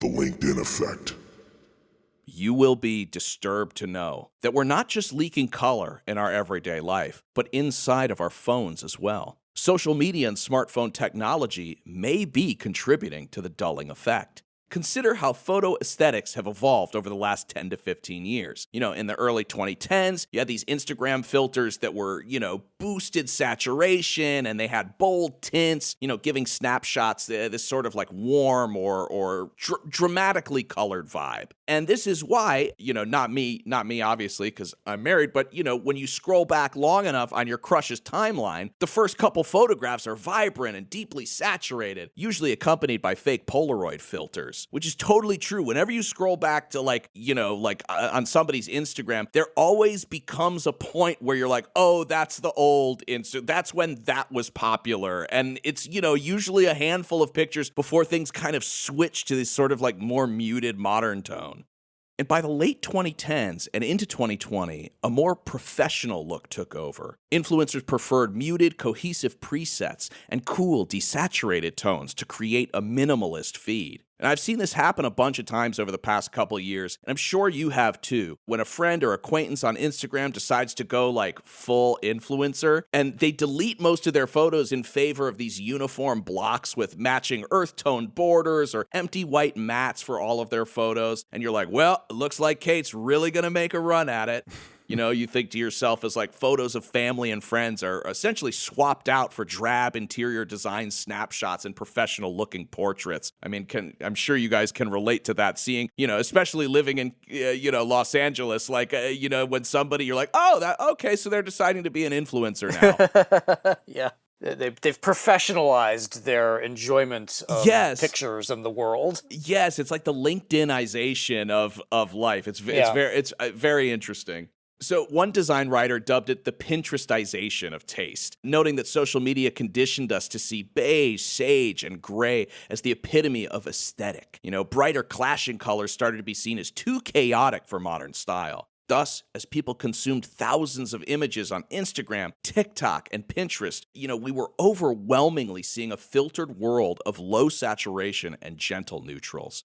The LinkedIn effect. You will be disturbed to know that we're not just leaking color in our everyday life, but inside of our phones as well. Social media and smartphone technology may be contributing to the dulling effect. Consider how photo aesthetics have evolved over the last 10 to 15 years. In the early 2010s, you had these Instagram filters that were, boosted saturation, and they had bold tints, giving snapshots this sort of like warm or dramatically colored vibe. And this is why, not me obviously, because I'm married, but, when you scroll back long enough on your crush's timeline, the first couple photographs are vibrant and deeply saturated, usually accompanied by fake Polaroid filters. Which is totally true. Whenever you scroll back to on somebody's Instagram, there always becomes a point where you're like, oh, that's the old Insta. That's when that was popular. And it's, usually a handful of pictures before things kind of switch to this sort of like more muted modern tone. And by the late 2010s and into 2020, a more professional look took over. Influencers preferred muted, cohesive presets and cool, desaturated tones to create a minimalist feed. And I've seen this happen a bunch of times over the past couple of years, and I'm sure you have too. When a friend or acquaintance on Instagram decides to go like full influencer, and they delete most of their photos in favor of these uniform blocks with matching earth tone borders or empty white mats for all of their photos, and you're like, well, it looks like Kate's really gonna make a run at it. You think to yourself as like photos of family and friends are essentially swapped out for drab interior design snapshots and professional looking portraits. I mean, I'm sure you guys can relate to that, seeing, especially living in, Los Angeles, like, when somebody, you're like, oh, okay, so they're deciding to be an influencer now. Yeah. They've professionalized their enjoyment of pictures in the world. Yes, it's like the LinkedInization of life. It's very interesting. So one design writer dubbed it the Pinterestization of taste, noting that social media conditioned us to see beige, sage, and gray as the epitome of aesthetic. Brighter clashing colors started to be seen as too chaotic for modern style. Thus, as people consumed thousands of images on Instagram, TikTok, and Pinterest, we were overwhelmingly seeing a filtered world of low saturation and gentle neutrals.